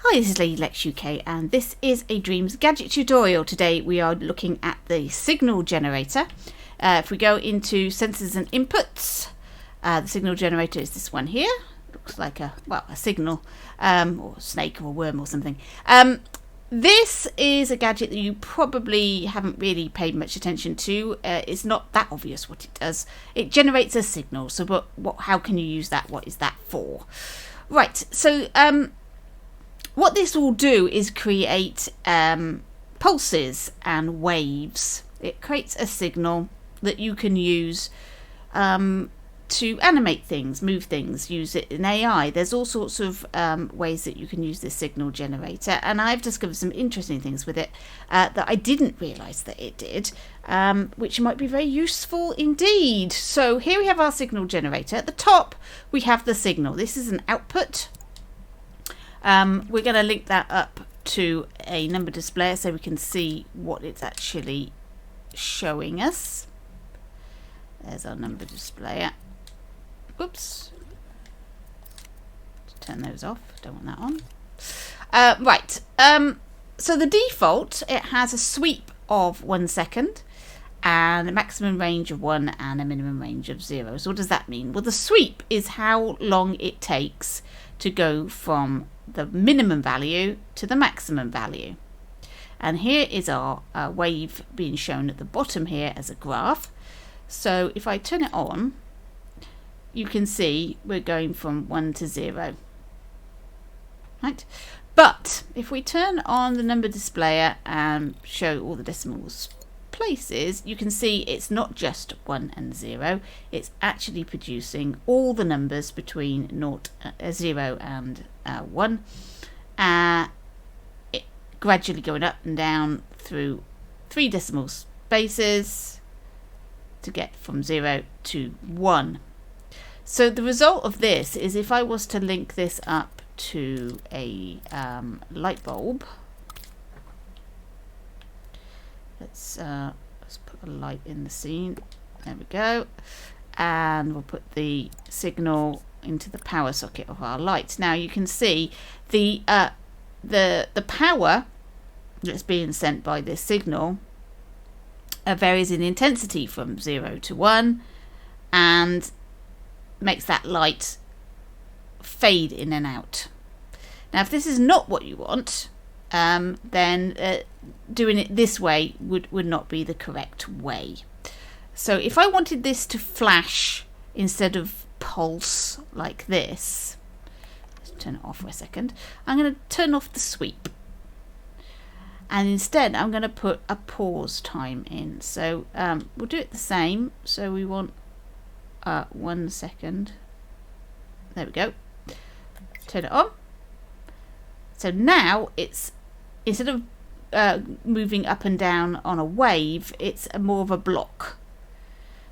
Hi, this is Lady Lex UK and this is a Dreams gadget tutorial. Today we are looking at the signal generator. If we go into sensors and inputs, the signal generator is this one here. Looks like a signal or a snake or a worm or something. This is a gadget that you probably haven't really paid much attention to. It's not that obvious what it does. It generates a signal. So how can you use that? What is that for? Right, so what this will do is create pulses and waves. It creates a signal that you can use to animate things, move things, use it in AI. There's all sorts of ways that you can use this signal generator, and I've discovered some interesting things with it that I didn't realise that it did, which might be very useful indeed. So here we have our signal generator. At the top we have the signal. This is an output. We're going to link that up to a number display so we can see what it's actually showing us. There's our number display. Whoops. Turn those off. Don't want that on. Right. So the default, it has a sweep of 1 second and a maximum range of 1 and a minimum range of 0. So what does that mean? Well, the sweep is how long it takes to go from the minimum value to the maximum value. And here is our wave being shown at the bottom here as a graph. So if I turn it on, you can see we're going from 1 to 0. Right? But if we turn on the number displayer and show all the decimals places, you can see it's not just 1 and 0. It's actually producing all the numbers between 0 and 1, it gradually going up and down through 3 decimal spaces to get from 0 to 1. So the result of this is, if I was to link this up to a light bulb, let's put a light in the scene. There we go. And we'll put the signal into the power socket of our light. Now you can see the power that's being sent by this signal varies in intensity from 0 to 1 and makes that light fade in and out. Now if this is not what you want, then doing it this way would not be the correct way. So if I wanted this to flash instead of pulse like this, let's turn it off for a second. I'm going to turn off the sweep, and instead I'm going to put a pause time in. So we'll do it the same. So we want 1 second. There we go. Turn it on. So now it's, instead of moving up and down on a wave, it's more of a block.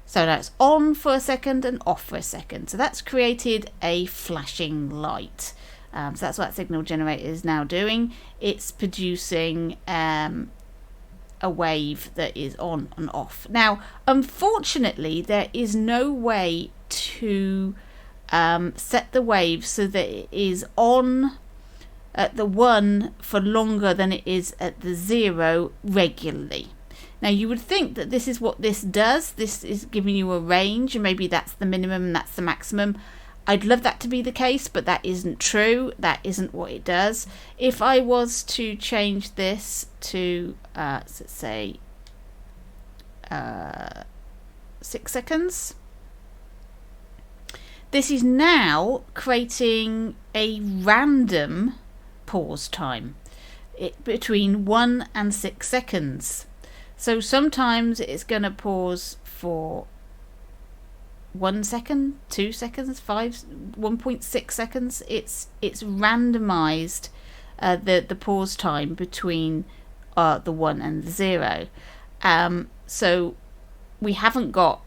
So now it's on for a second and off for a second. So that's created a flashing light. So that's what that signal generator is now doing. It's producing a wave that is on and off. Now, unfortunately, there is no way to set the wave so that it is on at the 1 for longer than it is at the 0 regularly. Now you would think that this is what this does. This is giving you a range, and maybe that's the minimum and that's the maximum. I'd love that to be the case, but that isn't true. That isn't what it does. If I was to change this to let's say 6 seconds, this is now creating a random pause time between 1 and 6 seconds. So sometimes it's going to pause for 1 second, 2 seconds, 1.6 seconds. It's randomized the pause time between the 1 and the 0. So we haven't got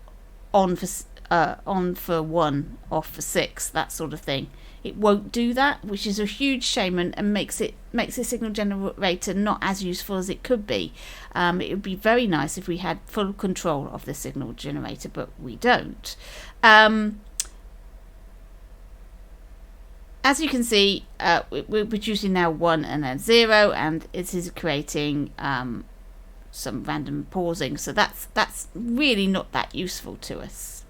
on for 1, off for 6, that sort of thing. It won't do that, which is a huge shame, and makes the signal generator not as useful as it could be. It would be very nice if we had full control of the signal generator, but we don't. as you can see, we're producing now 1 and then 0, and it is creating some random pausing. So that's really not that useful to us.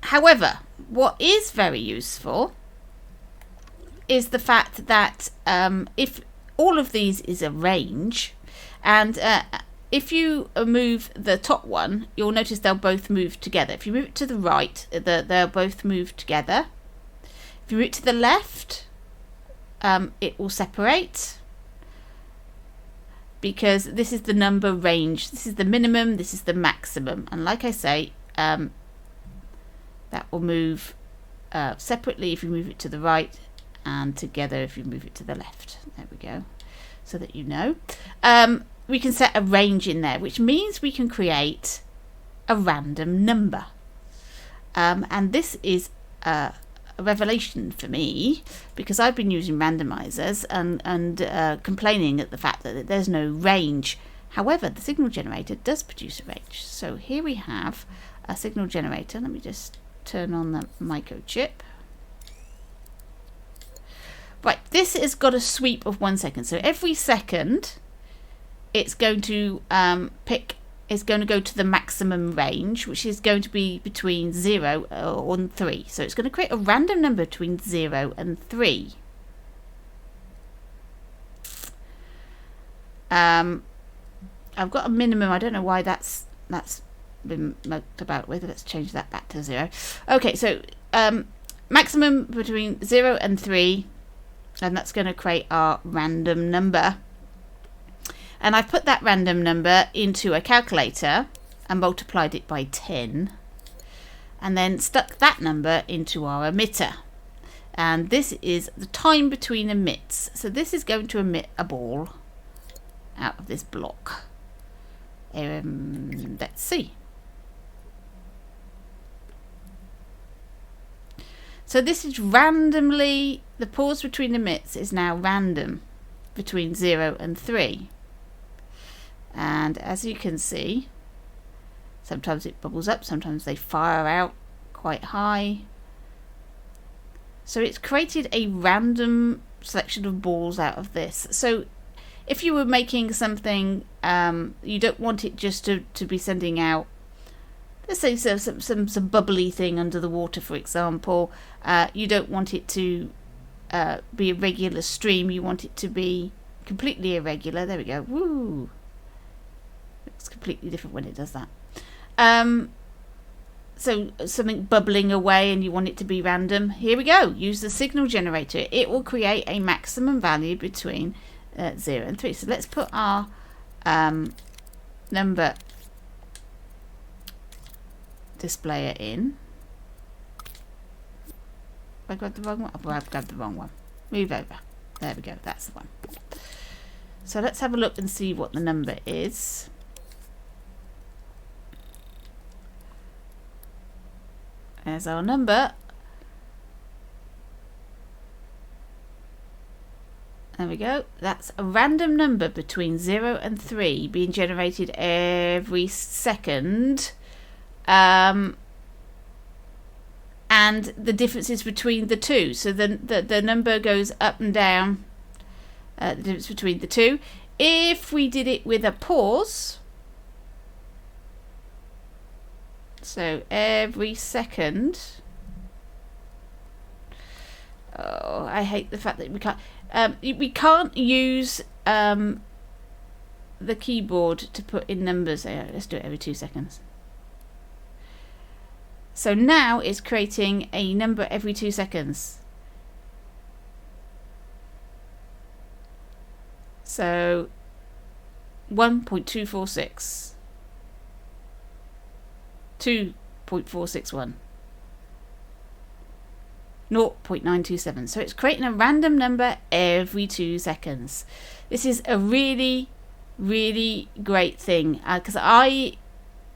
However, what is very useful is the fact that if all of these is a range, and if you move the top one, you'll notice they'll both move together. If you move it to the right, they'll both move together. If you move it to the left, it will separate, because this is the number range. This is the minimum, this is the maximum. And like I say, that will move separately if you move it to the right, and together if you move it to the left. There we go, so that you know. We can set a range in there, which means we can create a random number. And this is a revelation for me, because I've been using randomizers and complaining at the fact that there's no range. However, the signal generator does produce a range. So here we have a signal generator. Let me just turn on the microchip. Right, this has got a sweep of 1 second. So every second, it's going to it's going to go to the maximum range, which is going to be between 0 and 3. So it's going to create a random number between 0 and 3. I've got a minimum. I don't know why that's been mucked about with. Let's change that back to 0. Okay, so maximum between 0 and 3, and that's going to create our random number. And I've put that random number into a calculator and multiplied it by 10, and then stuck that number into our emitter. And this is the time between emits. So this is going to emit a ball out of this block. Let's see. So this is randomly, the pause between emits is now random between 0 and 3. And as you can see, sometimes it bubbles up, sometimes they fire out quite high. So it's created a random selection of balls out of this. So if you were making something, you don't want it just to be sending out, let's say some bubbly thing under the water, for example. You don't want it to be a regular stream. You want it to be completely irregular. There we go. Woo! It's completely different when it does that. So something bubbling away and you want it to be random. Here we go. Use the signal generator. It will create a maximum value between 0 and 3. So let's put our number displayer in. Have I grabbed the wrong one? Oh, I've grabbed the wrong one. Move over. There we go. That's the one. So let's have a look and see what the number is. There's our number. There we go. That's a random number between 0 and 3 being generated every second. And the differences between the two. So the number goes up and down. The difference between the two. If we did it with a pause, so every second. Oh, I hate the fact that we can't use the keyboard to put in numbers. Let's do it every 2 seconds. So now it's creating a number every 2 seconds. So 1.246. 2.461. 0.927. So it's creating a random number every 2 seconds. This is a really, really great thing, because I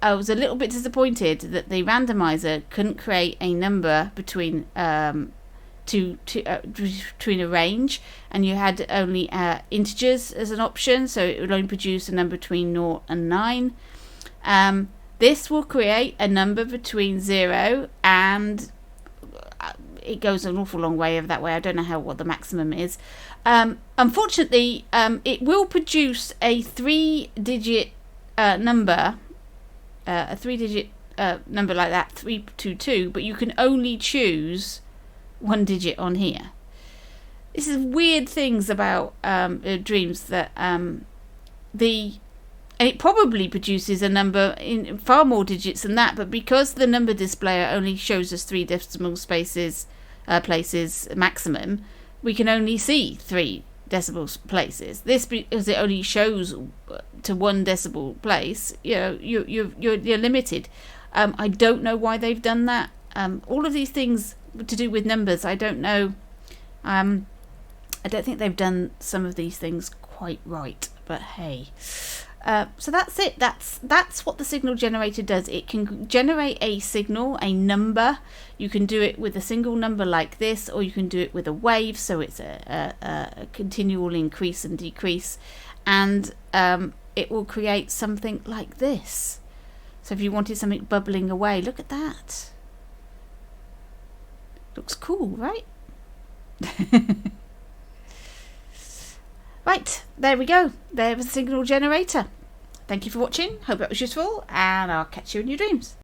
was a little bit disappointed that the randomizer couldn't create a number between between a range, and you had only integers as an option, so it would only produce a number between 0 and 9. This will create a number between 0 and it goes an awful long way of that way. I don't know what the maximum is. Unfortunately, it will produce a 3-digit number, a 3-digit number like that, 322, but you can only choose 1 digit on here. This is weird things about Dreams that and it probably produces a number in far more digits than that, but because the number displayer only shows us 3 decimal places maximum, we can only see 3 decimal places. This, because it only shows to 1 decimal place, you're limited. I don't know why they've done that. All of these things to do with numbers, I don't know. I don't think they've done some of these things quite right, but hey. So that's it. That's what the signal generator does. It can generate a signal, a number. You can do it with a single number like this, or you can do it with a wave, so it's a continual increase and decrease, and it will create something like this. So if you wanted something bubbling away, look at that. Looks cool, right? Right, there we go. There was a signal generator. Thank you for watching. Hope that was useful, and I'll catch you in your dreams.